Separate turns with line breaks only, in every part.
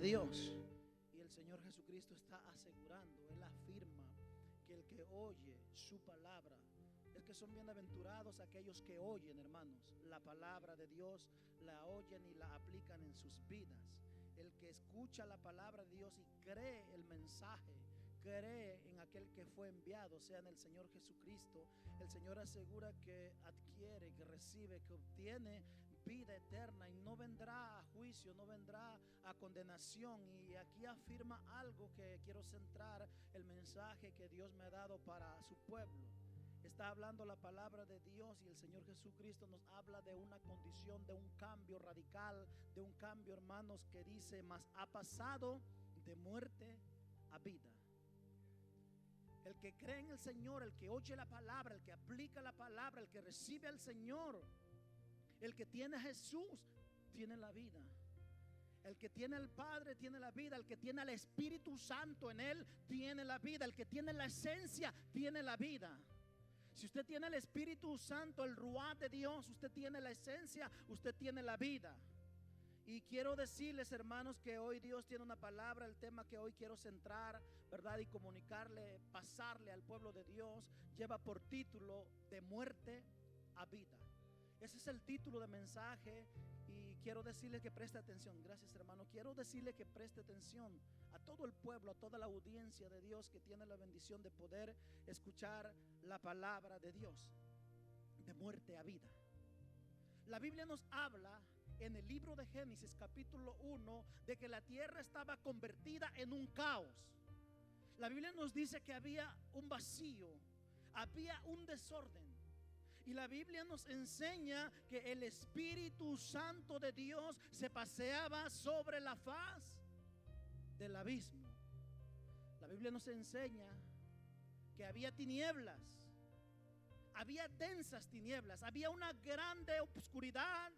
de Dios. Y el Señor Jesucristo está asegurando, Él afirma que el que oye su palabra, es que son bienaventurados aquellos que oyen, hermanos, la palabra de Dios, la oyen y la aplican en sus vidas. El que escucha la palabra de Dios y cree el mensaje, cree en aquel que fue enviado, sea en el Señor Jesucristo, el Señor asegura que adquiere, que recibe, que obtiene vida eterna y no vendrá a juicio, no vendrá a condenación. Y aquí afirma algo que quiero centrar el mensaje que Dios me ha dado para su pueblo. Está hablando la palabra de Dios y el Señor Jesucristo nos habla de una condición, de un cambio radical, de un cambio, hermanos, que dice: mas ha pasado de muerte a vida. El que cree en el Señor, el que oye la palabra, el que aplica la palabra, el que recibe al Señor, el que tiene a Jesús, tiene la vida. El que tiene al Padre tiene la vida. El que tiene al Espíritu Santo en él tiene la vida. El que tiene la esencia tiene la vida. Si usted tiene el Espíritu Santo, el Ruach de Dios, usted tiene la esencia, usted tiene la vida. Y quiero decirles, hermanos, que hoy Dios tiene una palabra. El tema que hoy quiero centrar, ¿verdad?, y comunicarle, pasarle al pueblo de Dios, lleva por título: de muerte a vida. Ese es el título de mensaje. Y quiero decirle que preste atención. Gracias, hermano. Quiero decirle que preste atención a todo el pueblo, a toda la audiencia de Dios que tiene la bendición de poder escuchar la palabra de Dios. De muerte a vida. La Biblia nos habla en el libro de Génesis capítulo 1 de que la tierra estaba convertida en un caos. La Biblia nos dice que había un vacío, había un desorden. Y la Biblia nos enseña que el Espíritu Santo de Dios se paseaba sobre la faz del abismo. La Biblia nos enseña que había tinieblas, había densas tinieblas, había una grande oscuridad.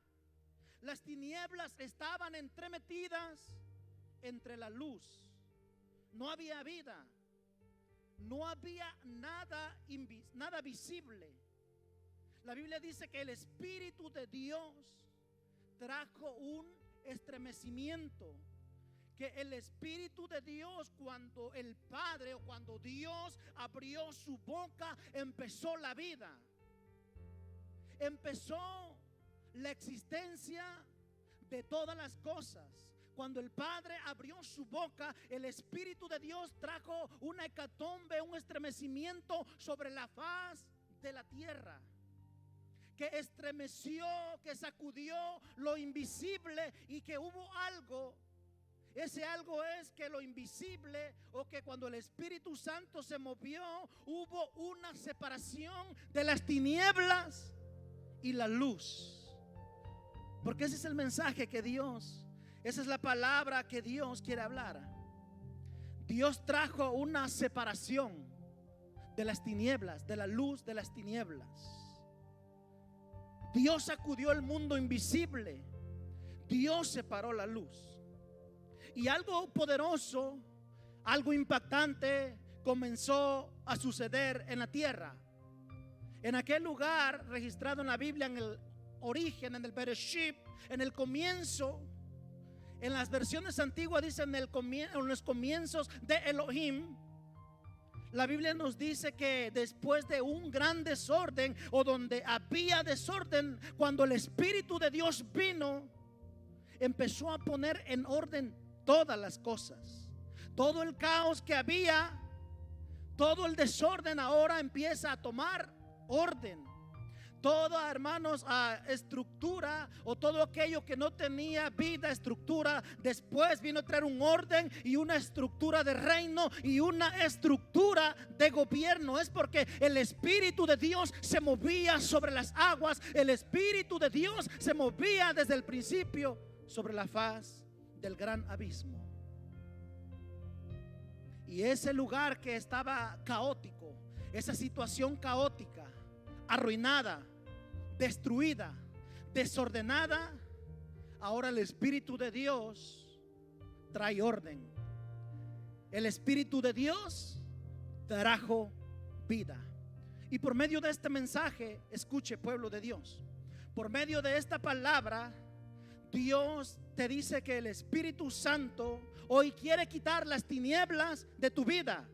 Las tinieblas estaban entremetidas entre la luz. No había vida, no había nada visible. La Biblia dice que el Espíritu de Dios trajo un estremecimiento. Que el Espíritu de Dios, cuando el Padre o cuando Dios abrió su boca, empezó la vida. Empezó la existencia de todas las cosas. Cuando el Padre abrió su boca, el Espíritu de Dios trajo una hecatombe, un estremecimiento sobre la faz de la tierra, que estremeció, que sacudió lo invisible, y que hubo algo. Ese algo es que lo invisible, o que cuando el Espíritu Santo se movió, hubo una separación de las tinieblas y la luz. Porque ese es el mensaje que Dios, esa es la palabra que Dios quiere hablar. Dios trajo una separación de las tinieblas, de la luz de las tinieblas. Dios sacudió el mundo invisible. Dios separó la luz. Y algo poderoso, algo impactante comenzó a suceder en la tierra. En aquel lugar registrado en la Biblia, en el origen, en el Bereshit, en el comienzo. En las versiones antiguas dicen en los comienzos de Elohim. La Biblia nos dice que después de un gran desorden, o donde había desorden, cuando el Espíritu de Dios vino, empezó a poner en orden todas las cosas. Todo el caos que había, todo el desorden ahora empieza a tomar orden. Toda, hermanos, estructura, o todo aquello que no tenía vida, estructura, después vino a traer un orden y una estructura de reino y una estructura de gobierno. Es porque el Espíritu de Dios se movía sobre las aguas. El Espíritu de Dios se movía desde el principio sobre la faz del gran abismo. Y ese lugar que estaba caótico, esa situación caótica, arruinada, destruida, desordenada, ahora el Espíritu de Dios trae orden. El Espíritu de Dios trajo vida. Y por medio de este mensaje, escuche, pueblo de Dios, por medio de esta palabra, Dios te dice que el Espíritu Santo hoy quiere quitar las tinieblas de tu vida.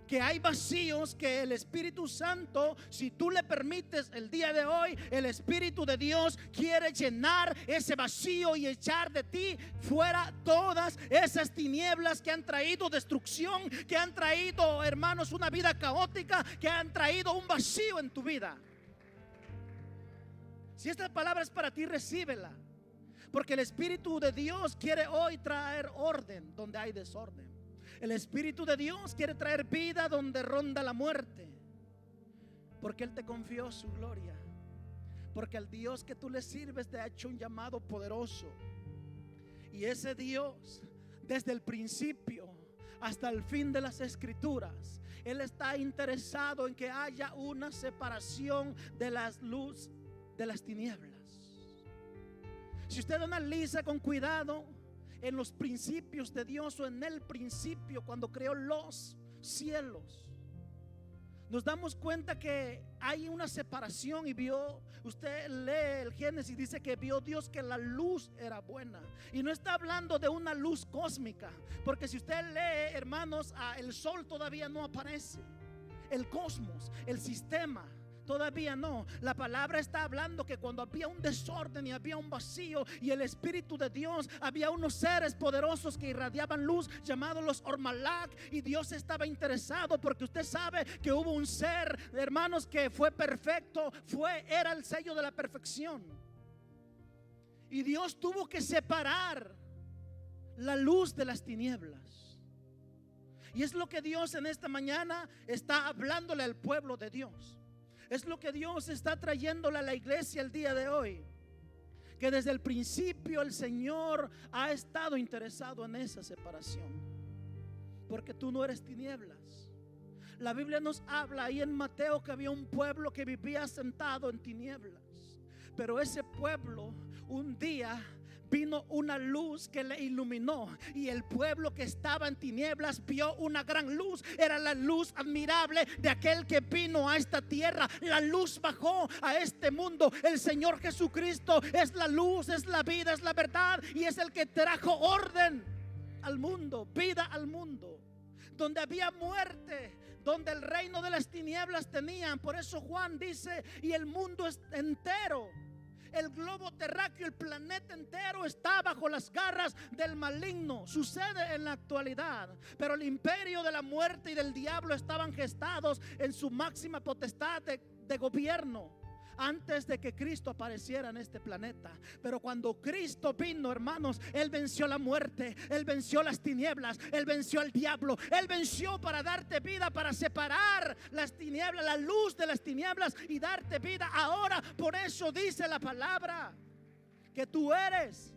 Que hay vacíos que el Espíritu Santo, si tú le permites el día de hoy, el Espíritu de Dios quiere llenar ese vacío y echar de ti fuera todas esas tinieblas que han traído destrucción, que han traído, hermanos, una vida caótica, que han traído un vacío en tu vida. Si esta palabra es para ti, recíbela, porque el Espíritu de Dios quiere hoy traer orden donde hay desorden. El Espíritu de Dios quiere traer vida donde ronda la muerte, porque Él te confió su gloria, porque al Dios que tú le sirves te ha hecho un llamado poderoso. Y ese Dios, desde el principio hasta el fin de las Escrituras, Él está interesado en que haya una separación de las luz de las tinieblas. Si usted analiza con cuidado en los principios de Dios, o en el principio cuando creó los cielos, nos damos cuenta que hay una separación. Y vio, usted lee el Génesis, dice que vio Dios que la luz era buena. Y no está hablando de una luz cósmica, porque si usted lee, hermanos, el sol todavía no aparece, el cosmos, el sistema, todavía no. La palabra está hablando que cuando había un desorden y había un vacío y el Espíritu de Dios, había unos seres poderosos que irradiaban luz llamados los Ormalak, y Dios estaba interesado porque usted sabe que hubo un ser, hermanos, que fue perfecto, era el sello de la perfección, y Dios tuvo que separar la luz de las tinieblas. Y es lo que Dios en esta mañana está hablándole al pueblo de Dios. Es lo que Dios está trayéndole a la iglesia el día de hoy. Que desde el principio el Señor ha estado interesado en esa separación. Porque tú no eres tinieblas. La Biblia nos habla ahí en Mateo que había un pueblo que vivía sentado en tinieblas. Pero ese pueblo un día vino una luz que le iluminó, y el pueblo que estaba en tinieblas vio una gran luz. Era la luz admirable de aquel que vino a esta tierra. La luz bajó a este mundo. El Señor Jesucristo es la luz, es la vida, es la verdad, y es el que trajo orden al mundo, vida al mundo. Donde había muerte, donde el reino de las tinieblas tenían. Por eso Juan dice, y el mundo es entero, el globo terráqueo, el planeta entero está bajo las garras del maligno. Sucede en la actualidad, pero el imperio de la muerte y del diablo estaban gestados en su máxima potestad de gobierno antes de que Cristo apareciera en este planeta. Pero cuando Cristo vino, hermanos, Él venció la muerte, Él venció las tinieblas, Él venció al diablo, Él venció para darte vida, para separar las tinieblas, la luz de las tinieblas, y darte vida ahora. Por eso dice la palabra que tú eres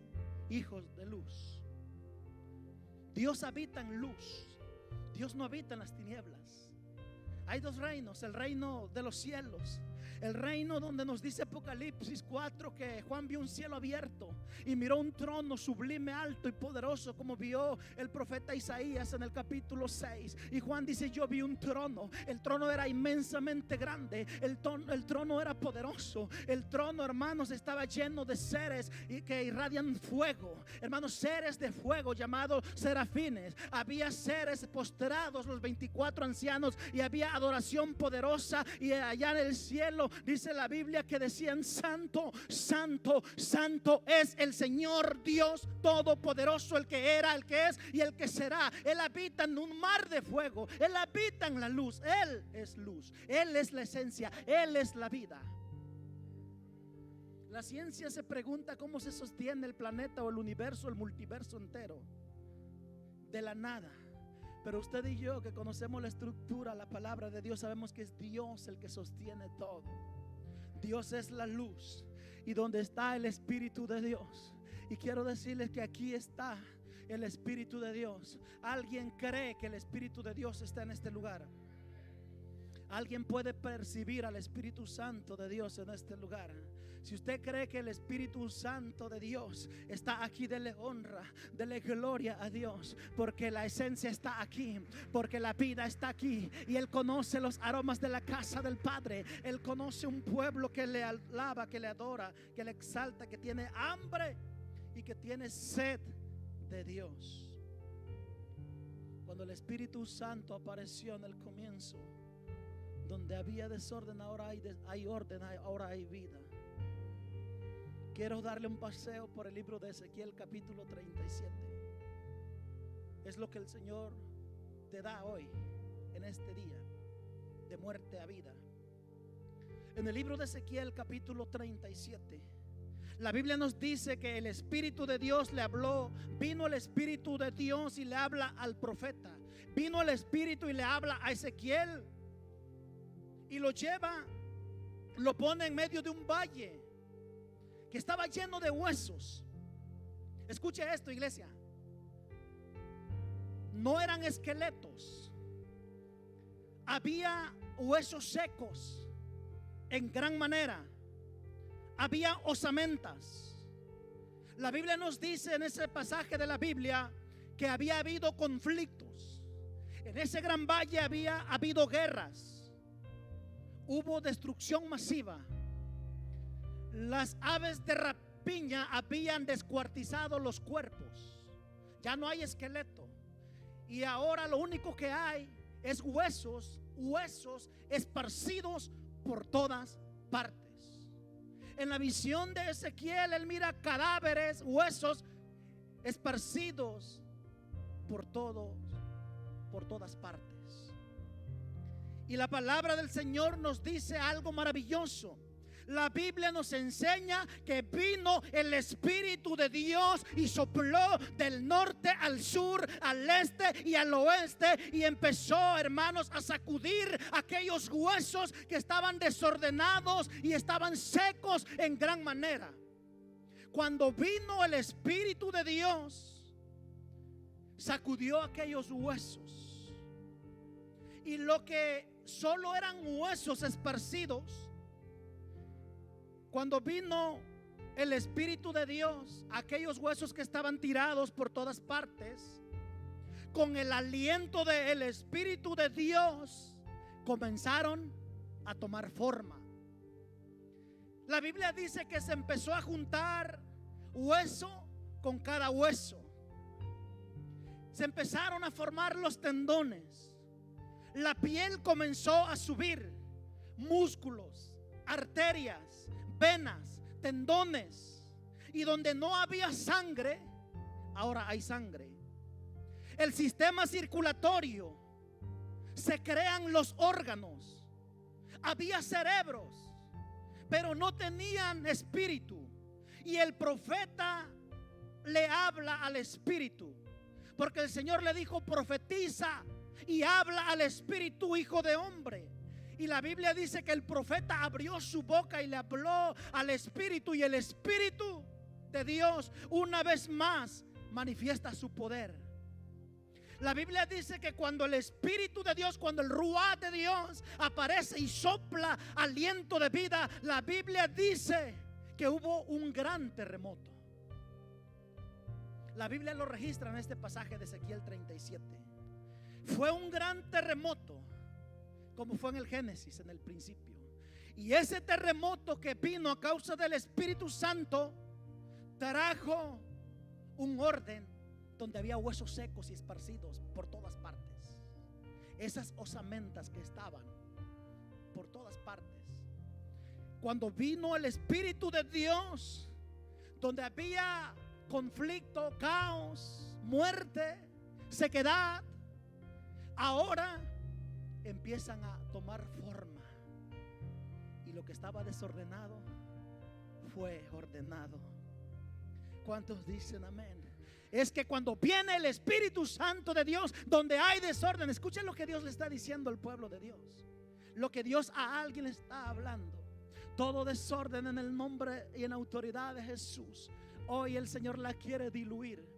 hijos de luz. Dios habita en luz, Dios no habita en las tinieblas. Hay dos reinos: el reino de los cielos, el reino donde nos dice Apocalipsis 4 que Juan vio un cielo abierto y miró un trono sublime, alto y poderoso, como vio el profeta Isaías en el capítulo 6. Y Juan dice: yo vi un trono. El trono era inmensamente grande, el trono era poderoso. El trono, hermanos, estaba lleno de seres que irradian fuego, hermanos, seres de fuego llamados serafines. Había seres postrados, los 24 ancianos, y había adoración poderosa. Y allá en el cielo dice la Biblia que decían: santo, santo, santo es el Señor Dios Todopoderoso, el que era, el que es y el que será. Él habita en un mar de fuego, Él habita en la luz. Él es luz, Él es la esencia, Él es la vida. La ciencia se pregunta cómo se sostiene el planeta o el universo, el multiverso entero, de la nada. Pero usted y yo, que conocemos la estructura, la palabra de Dios, sabemos que es Dios el que sostiene todo. Dios es la luz, y donde está el Espíritu de Dios. Y quiero decirles que aquí está el Espíritu de Dios. ¿Alguien cree que el Espíritu de Dios está en este lugar? Alguien puede percibir al Espíritu Santo de Dios en este lugar. Si usted cree que el Espíritu Santo de Dios está aquí, dele honra, dele gloria a Dios, porque la esencia está aquí, porque la vida está aquí, y Él conoce los aromas de la casa del Padre. Él conoce un pueblo que le alaba, que le adora, que le exalta, que tiene hambre y que tiene sed de Dios. Cuando el Espíritu Santo apareció en el comienzo, donde había desorden, ahora hay orden, ahora hay vida. Quiero darle un paseo por el libro de Ezequiel capítulo 37. Es lo que el Señor te da hoy, en este día, de muerte a vida. En el libro de Ezequiel capítulo 37, la Biblia nos dice que el Espíritu de Dios le habló. Vino el Espíritu de Dios y le habla al profeta. Vino el Espíritu y le habla a Ezequiel, y lo lleva, lo pone en medio de un valle que estaba lleno de huesos. Escuche esto, iglesia. No eran esqueletos, había huesos secos en gran manera. Había osamentas. La Biblia nos dice en ese pasaje de la Biblia que había habido conflictos. En ese gran valle había habido guerras. Hubo destrucción masiva. Las aves de rapiña habían descuartizado los cuerpos. Ya no hay esqueleto. Y ahora lo único que hay es huesos esparcidos por todas partes. En la visión de Ezequiel, él mira cadáveres, huesos esparcidos por todas partes. Y la palabra del Señor nos dice algo maravilloso. La Biblia nos enseña que vino el Espíritu de Dios y sopló del norte al sur, al este y al oeste, y empezó, hermanos, a sacudir aquellos huesos que estaban desordenados y estaban secos en gran manera. Cuando vino el Espíritu de Dios, sacudió aquellos huesos, y lo que solo eran huesos esparcidos, cuando vino el Espíritu de Dios, aquellos huesos que estaban tirados por todas partes, con el aliento del Espíritu de Dios, comenzaron a tomar forma. La Biblia dice que se empezó a juntar hueso con cada hueso. Se empezaron a formar los tendones. La piel comenzó a subir, músculos, arterias, venas, tendones, y donde no había sangre, ahora hay sangre. El sistema circulatorio, se crean los órganos. Había cerebros, pero no tenían espíritu. Y el profeta le habla al espíritu, porque el Señor le dijo: profetiza y habla al espíritu, hijo de hombre. Y la Biblia dice que el profeta abrió su boca y le habló al Espíritu, y el Espíritu de Dios una vez más manifiesta su poder. La Biblia dice que cuando el Espíritu de Dios, cuando el Ruá de Dios aparece y sopla aliento de vida, la Biblia dice que hubo un gran terremoto. La Biblia lo registra en este pasaje de Ezequiel 37. Fue un gran terremoto, como fue en el Génesis, en el principio. Y ese terremoto que vino a causa del Espíritu Santo trajo un orden donde había huesos secos y esparcidos por todas partes. Esas osamentas que estaban por todas partes. Cuando vino el Espíritu de Dios, donde había conflicto, caos, muerte, sequedad, ahora empiezan a tomar forma, y lo que estaba desordenado fue ordenado. ¿Cuántos dicen amén? Es que cuando viene el Espíritu Santo de Dios, donde hay desorden, escuchen lo que Dios le está diciendo al pueblo de Dios, lo que Dios a alguien está hablando. Todo desorden, en el nombre y en autoridad de Jesús, hoy el Señor la quiere diluir.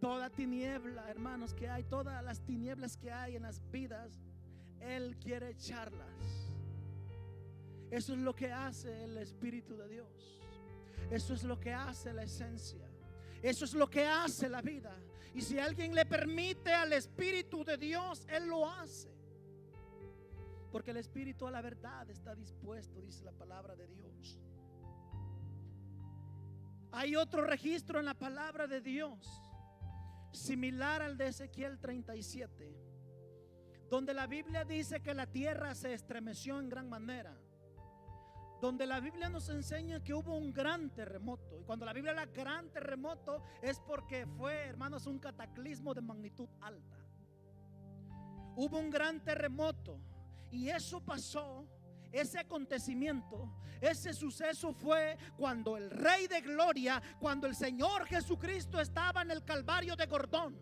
Toda tiniebla, hermanos, que hay, todas las tinieblas que hay en las vidas Él quiere echarlas. Eso es lo que hace el Espíritu de Dios. Eso es lo que hace la esencia. Eso es lo que hace la vida. Y si alguien le permite al Espíritu de Dios, Él lo hace. Porque el Espíritu a la verdad está dispuesto, dice la palabra de Dios. Hay otro registro en la palabra de Dios, similar al de Ezequiel 37, donde la Biblia dice que la tierra se estremeció en gran manera, donde la Biblia nos enseña que hubo un gran terremoto. Y cuando la Biblia habla gran terremoto es porque fue, hermanos, un cataclismo de magnitud alta. Hubo un gran terremoto y eso pasó. Ese acontecimiento, ese suceso fue cuando el Rey de Gloria, cuando el Señor Jesucristo estaba en el Calvario de Gordón.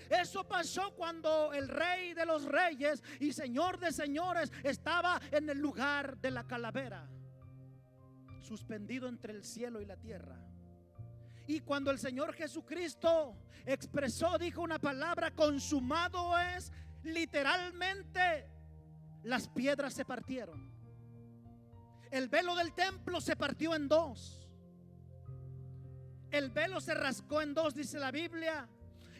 Eso pasó cuando el Rey de los Reyes y Señor de Señores estaba en el lugar de la calavera, suspendido entre el cielo y la tierra. Y cuando el Señor Jesucristo expresó, dijo una palabra: consumado es, literalmente las piedras se partieron. El velo del templo se partió en dos. El velo se rascó en dos, dice la Biblia.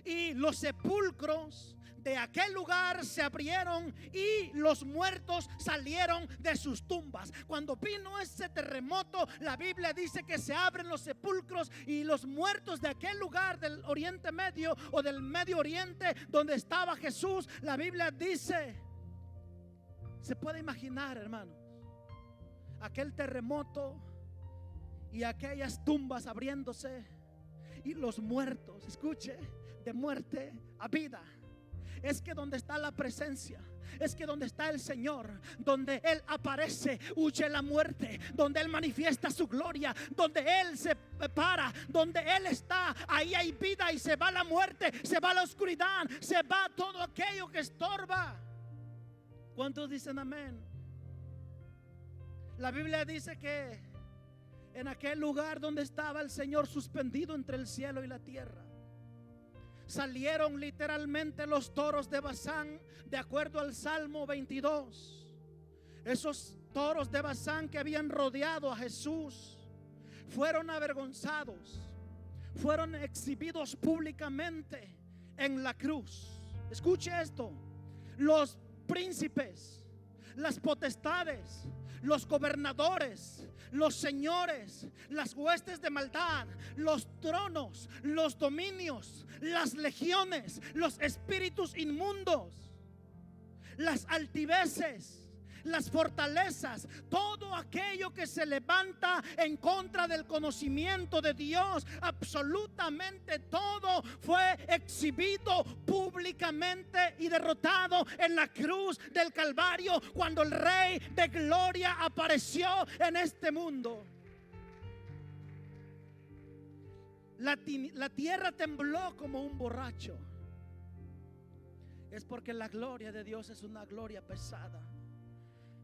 Y los sepulcros de aquel lugar se abrieron y los muertos salieron de sus tumbas. Cuando vino ese terremoto, la Biblia dice que se abren los sepulcros y los muertos de aquel lugar del Oriente Medio o del Medio Oriente donde estaba Jesús, la Biblia dice, se puede imaginar, hermanos, aquel terremoto y aquellas tumbas abriéndose y los muertos, escuche, de muerte a vida. Es que donde está la presencia, es que donde está el Señor, donde Él aparece, huye la muerte. Donde Él manifiesta su gloria, donde Él se para, donde Él está, ahí hay vida y se va la muerte, se va la oscuridad, se va todo aquello que estorba. ¿Cuántos dicen amén? La Biblia dice que en aquel lugar donde estaba el Señor suspendido entre el cielo y la tierra, salieron literalmente los toros de Basán, de acuerdo al Salmo 22. Esos toros de Basán que habían rodeado a Jesús fueron avergonzados, fueron exhibidos públicamente en la cruz. Escuche esto: los príncipes, las potestades, los gobernadores, los señores, las huestes de maldad, los tronos, los dominios, las legiones, los espíritus inmundos, las altiveces, las fortalezas, todo aquello que se levanta en contra del conocimiento de Dios, absolutamente todo fue exhibido públicamente y derrotado en la cruz del Calvario cuando el Rey de Gloria apareció en este mundo. La tierra tembló como un borracho. Es porque la gloria de Dios es una gloria pesada.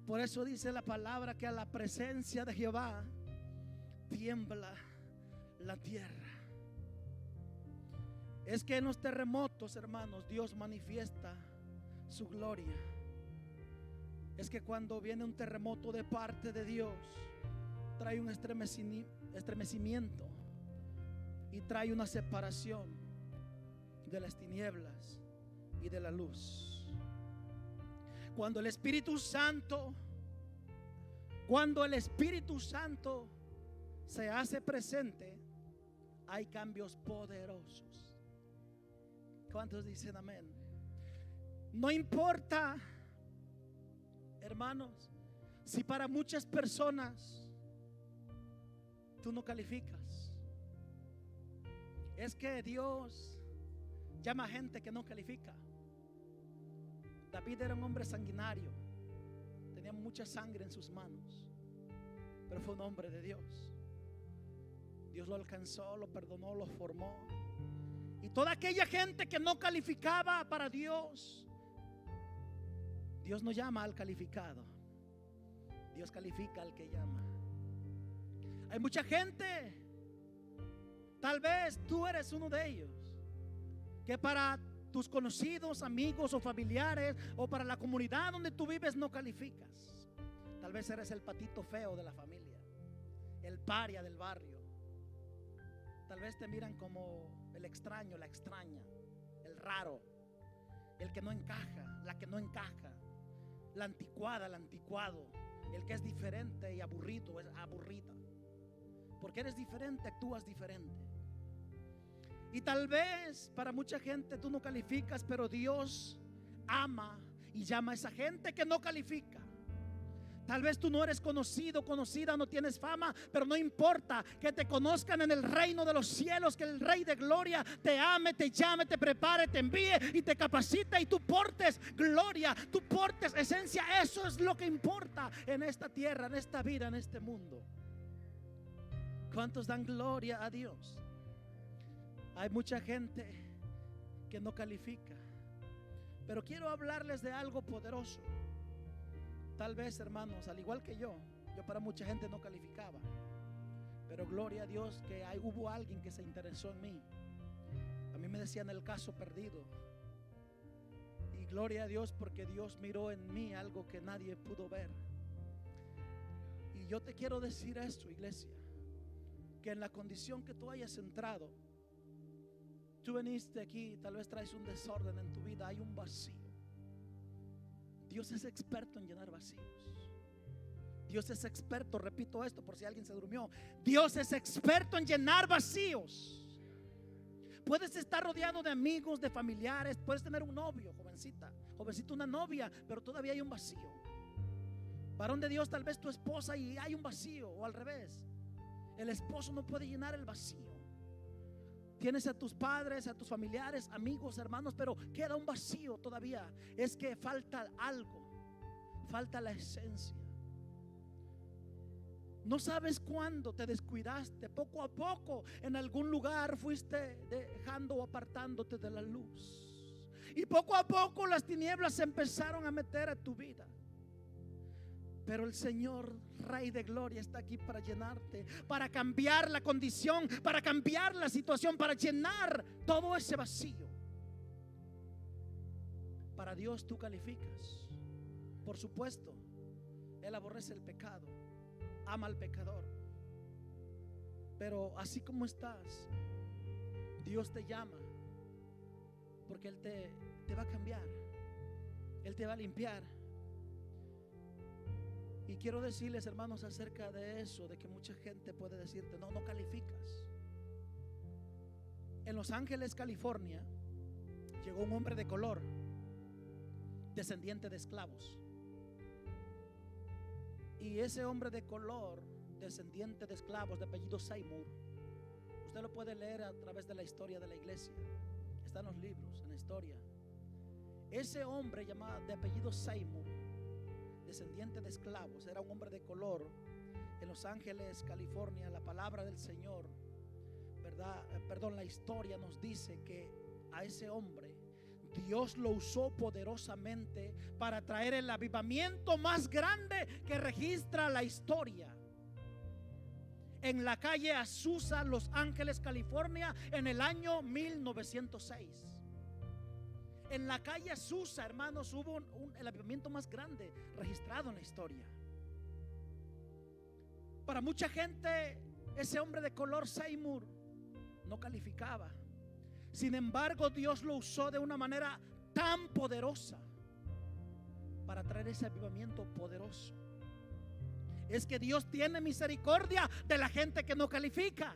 Por eso dice la palabra que a la presencia de Jehová tiembla la tierra. Es que en los terremotos, hermanos, Dios manifiesta su gloria. Es que cuando viene un terremoto de parte de Dios, trae un estremecimiento y trae una separación de las tinieblas y de la luz. Cuando el Espíritu Santo se hace presente, hay cambios poderosos. ¿Cuántos dicen amén? No importa, hermanos, si para muchas personas tú no calificas. Es que Dios llama a gente que no califica. David era un hombre sanguinario, tenía mucha sangre en sus manos, pero fue un hombre de Dios. Dios lo alcanzó, lo perdonó, lo formó. Y toda aquella gente que no calificaba para Dios, Dios no llama al calificado, Dios califica al que llama. Hay mucha gente, tal vez tú eres uno de ellos, que para tus conocidos, amigos o familiares, o para la comunidad donde tú vives, no calificas. Tal vez eres el patito feo de la familia, el paria del barrio. Tal vez te miran como el extraño, la extraña, el raro, el que no encaja, la que no encaja, la anticuada, el anticuado, el que es diferente y aburrido, es aburrida. Porque eres diferente, actúas diferente. Y tal vez para mucha gente tú no calificas, pero Dios ama y llama a esa gente que no califica. Tal vez tú no eres conocido, conocida, no tienes fama, pero no importa, que te conozcan en el reino de los cielos, que el Rey de Gloria te ame, te llame, te prepare, te envíe y te capacita, y tú portes gloria, tú portes esencia. Eso es lo que importa en esta tierra, en esta vida, en este mundo. ¿Cuántos dan gloria a Dios? Hay mucha gente que no califica, pero quiero hablarles de algo poderoso. Tal vez, hermanos, al igual que yo para mucha gente no calificaba, pero gloria a Dios que hubo alguien que se interesó en mí. A mí me decían el caso perdido, y gloria a Dios porque Dios miró en mí algo que nadie pudo ver. Y yo te quiero decir esto, iglesia, que en la condición que tú hayas entrado, tú veniste aquí, tal vez traes un desorden en tu vida, hay un vacío. Dios es experto en llenar vacíos. Dios es experto, repito esto por si alguien se durmió, Dios es experto en llenar vacíos. Puedes estar rodeado de amigos, de familiares, puedes tener un novio, jovencito, una novia, pero todavía hay un vacío. Varón de Dios, tal vez tu esposa y hay un vacío, o al revés, el esposo no puede llenar el vacío. Tienes a tus padres, a tus familiares, amigos, hermanos, pero queda un vacío todavía. Es que falta algo, falta la esencia. No sabes cuándo te descuidaste, poco a poco en algún lugar fuiste dejando o apartándote de la luz, y poco a poco las tinieblas se empezaron a meter a tu vida. Pero el Señor, Rey de Gloria, está aquí para llenarte, para cambiar la condición, para cambiar la situación, para llenar todo ese vacío. Para Dios tú calificas. Por supuesto, Él aborrece el pecado, ama al pecador. Pero así como estás, Dios te llama, porque Él te va a cambiar, Él te va a limpiar. Y quiero decirles, hermanos, acerca de eso, de que mucha gente puede decirte, no calificas. En Los Ángeles, California, llegó un hombre de color, descendiente de esclavos. Y ese hombre de color, descendiente de esclavos, de apellido Seymour, usted lo puede leer a través de la historia de la iglesia, está en los libros, en la historia. Ese hombre llamado de apellido Seymour, descendiente de esclavos, era un hombre de color en Los Ángeles, California. La palabra del Señor, la historia nos dice que a ese hombre Dios lo usó poderosamente para traer el avivamiento más grande que registra la historia. En la calle Azusa, Los Ángeles, California, en el año 1906. En la calle Azusa, hermanos, hubo el avivamiento más grande registrado en la historia. Para mucha gente, ese hombre de color Seymour no calificaba. Sin embargo, Dios lo usó de una manera tan poderosa para traer ese avivamiento poderoso. Es que Dios tiene misericordia de la gente que no califica.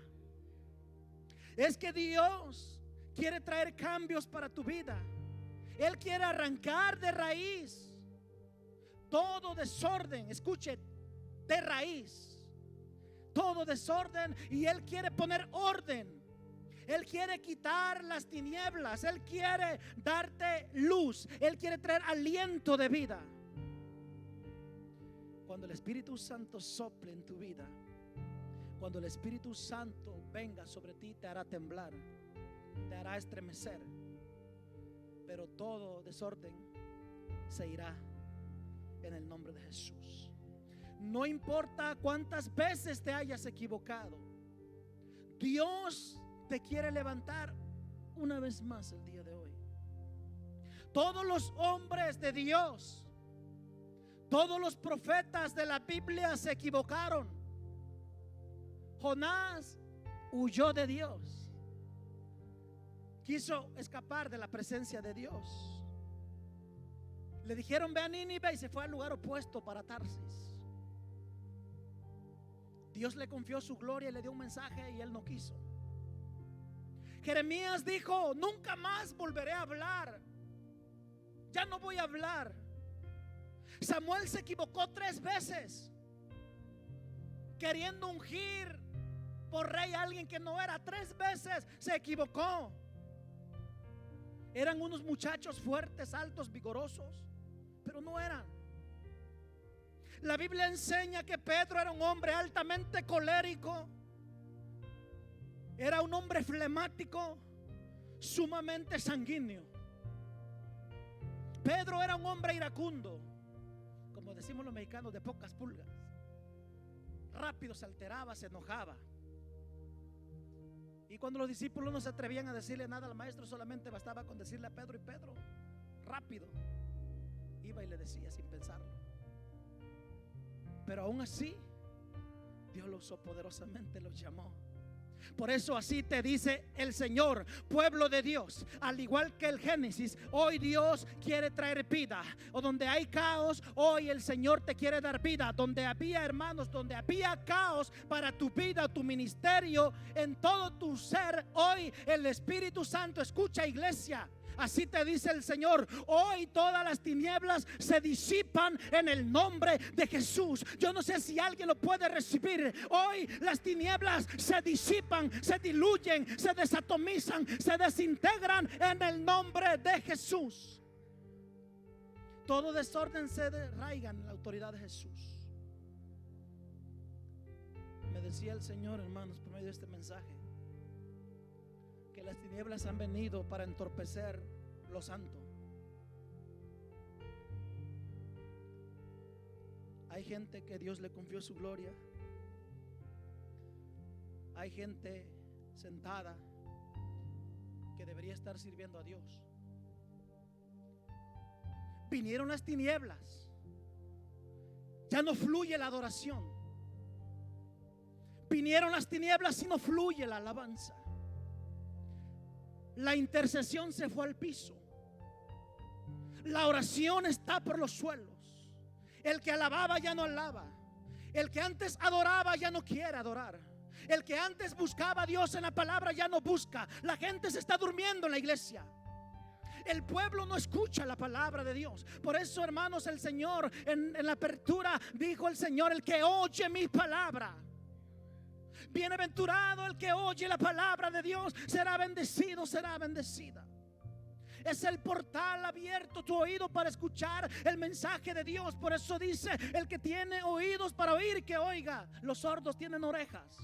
Es que Dios quiere traer cambios para tu vida. Él quiere arrancar de raíz todo desorden. Escuche, de raíz todo desorden, y Él quiere poner orden. Él quiere quitar las tinieblas. Él quiere darte luz. Él quiere traer aliento de vida. Cuando el Espíritu Santo sople en tu vida, cuando el Espíritu Santo venga sobre ti, te hará temblar, te hará estremecer. Pero todo desorden se irá en el nombre de Jesús. No importa cuántas veces te hayas equivocado, Dios te quiere levantar una vez más el día de hoy. Todos los hombres de Dios, todos los profetas de la Biblia se equivocaron. Jonás huyó de Dios, quiso escapar de la presencia de Dios. Le dijeron: ve a Nínive, y se fue al lugar opuesto para Tarsis. Dios le confió su gloria y le dio un mensaje, y él no quiso. Jeremías dijo: nunca más volveré a hablar, ya no voy a hablar. Samuel se equivocó 3 veces, queriendo ungir por rey a alguien que no era. 3 veces se equivocó. Eran unos muchachos fuertes, altos, vigorosos, pero no eran. La Biblia enseña que Pedro era un hombre altamente colérico, era un hombre flemático, sumamente sanguíneo. Pedro era un hombre iracundo, como decimos los mexicanos, de pocas pulgas. Rápido se alteraba, se enojaba. Y cuando los discípulos no se atrevían a decirle nada al maestro, solamente bastaba con decirle a Pedro, y Pedro rápido iba y le decía sin pensarlo. Pero aún así Dios lo usó poderosamente, los llamó. Por eso así te dice el Señor: pueblo de Dios, al igual que el Génesis, hoy Dios quiere traer vida. O donde hay caos, hoy el Señor te quiere dar vida. Donde había, hermanos, donde había caos para tu vida, tu ministerio, en todo tu ser, hoy el Espíritu Santo, escucha, iglesia, así te dice el Señor: hoy todas las tinieblas se disipan en el nombre de Jesús. Yo no sé si alguien lo puede recibir. Hoy las tinieblas se disipan, se diluyen, se desatomizan, se desintegran en el nombre de Jesús. Todo desorden se arraiga en la autoridad de Jesús. Me decía el Señor, hermanos, por medio de este mensaje, que las tinieblas han venido para entorpecer lo santo. Hay gente que Dios le confió su gloria. Hay gente sentada que debería estar sirviendo a Dios. Vinieron las tinieblas, ya no fluye la adoración. Vinieron las tinieblas y no fluye la alabanza. La intercesión se fue al piso. La oración está por los suelos. El que alababa ya no alaba. El que antes adoraba ya no quiere adorar. El que antes buscaba a Dios en la palabra ya no busca. La gente se está durmiendo en la iglesia. El pueblo no escucha la palabra de Dios. Por eso, hermanos, el Señor en la apertura dijo el Señor: el que oye mi palabra. Bienaventurado el que oye la palabra de Dios, será bendecido, será bendecida. Es el portal abierto, tu oído para escuchar el mensaje de Dios. Por eso dice: el que tiene oídos para oír, que oiga. Los sordos tienen orejas,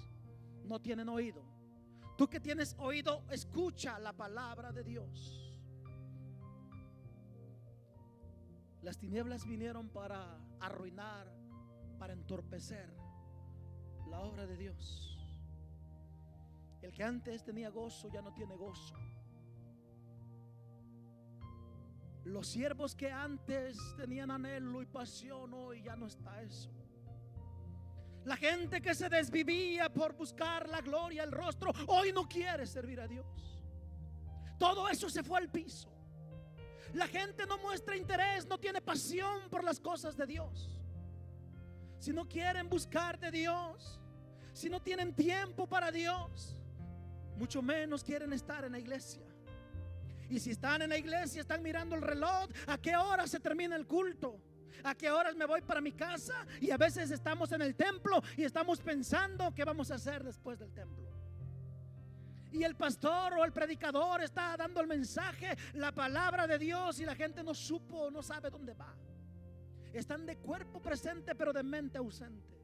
no tienen oído. Tú que tienes oído, escucha la palabra de Dios. Las tinieblas vinieron para arruinar, para entorpecer la obra de Dios. El que antes tenía gozo ya no tiene gozo. Los siervos que antes tenían anhelo y pasión, hoy ya no está eso. La gente que se desvivía por buscar la gloria, el rostro, hoy no quiere servir a Dios. Todo eso se fue al piso. La gente no muestra interés, no tiene pasión por las cosas de Dios. Si no quieren buscar de Dios, si no tienen tiempo para Dios, mucho menos quieren estar en la iglesia. Y si están en la iglesia, están mirando el reloj: ¿a qué hora se termina el culto? ¿A qué horas me voy para mi casa? Y a veces estamos en el templo y estamos pensando qué vamos a hacer después del templo. Y el pastor o el predicador está dando el mensaje, la palabra de Dios, y la gente no supo, no sabe dónde va. Están de cuerpo presente pero de mente ausente.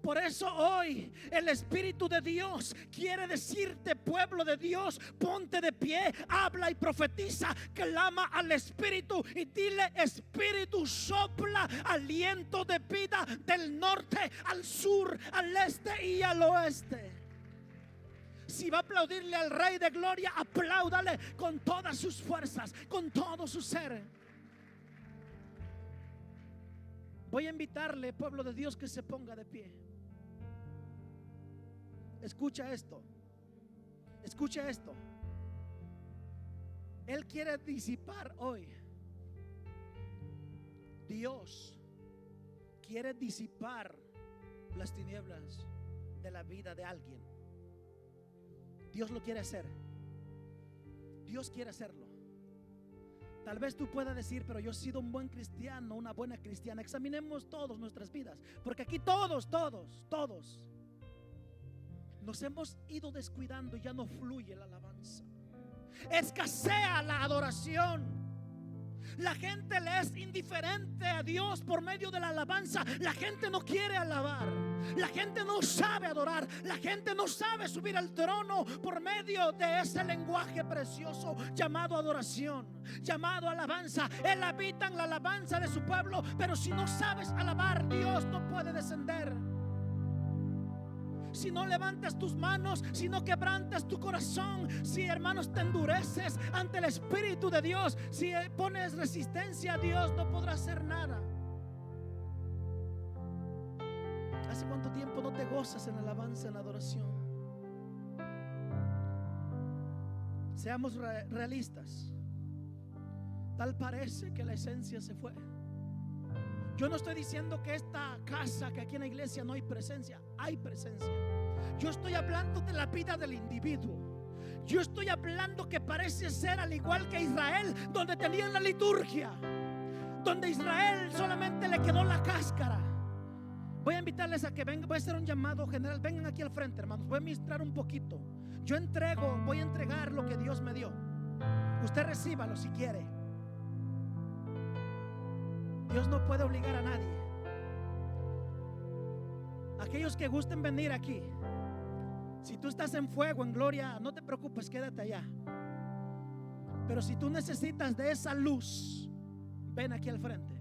Por eso hoy el Espíritu de Dios quiere decirte: pueblo de Dios, ponte de pie, habla y profetiza, clama al Espíritu y dile: Espíritu, sopla aliento de vida del norte al sur, al este y al oeste. Si va a aplaudirle al Rey de Gloria, apláudale con todas sus fuerzas, con todo su ser. Voy a invitarle, pueblo de Dios, que se ponga de pie. Escucha esto. Escucha esto. Él quiere disipar hoy. Dios quiere disipar las tinieblas de la vida de alguien. Dios lo quiere hacer. Dios quiere hacerlo. Tal vez tú puedas decir, pero yo he sido un buen cristiano, una buena cristiana. Examinemos todos nuestras vidas, porque aquí todos nos hemos ido descuidando y ya no fluye la alabanza. Escasea la adoración. La gente le es indiferente a Dios por medio de la alabanza. La gente no quiere alabar. La gente no sabe adorar. La gente no sabe subir al trono por medio de ese lenguaje precioso llamado adoración, llamado alabanza. Él habita en la alabanza de su pueblo, pero si no sabes alabar, Dios no puede descender. Si no levantas tus manos, si no quebrantas tu corazón, si, hermanos, te endureces ante el Espíritu de Dios, si pones resistencia a Dios, no podrás hacer nada. ¿Hace cuánto tiempo no te gozas en la alabanza, en la adoración? Seamos realistas. Tal parece que la esencia se fue. Yo no estoy diciendo que esta casa, que aquí en la iglesia no hay presencia. Hay presencia. Yo estoy hablando de la vida del individuo. Yo estoy hablando que parece ser al igual que Israel, donde tenían la liturgia, donde Israel solamente le quedó la cáscara. Voy a invitarles a que vengan. Voy a hacer un llamado general. Vengan aquí al frente, hermanos. Voy a ministrar un poquito. Voy a entregar lo que Dios me dio. Usted recíbalo si quiere. Dios no puede obligar a nadie. Aquellos que gusten venir aquí, si tú estás en fuego, en gloria, no te preocupes, quédate allá. Pero si tú necesitas de esa luz, ven aquí al frente.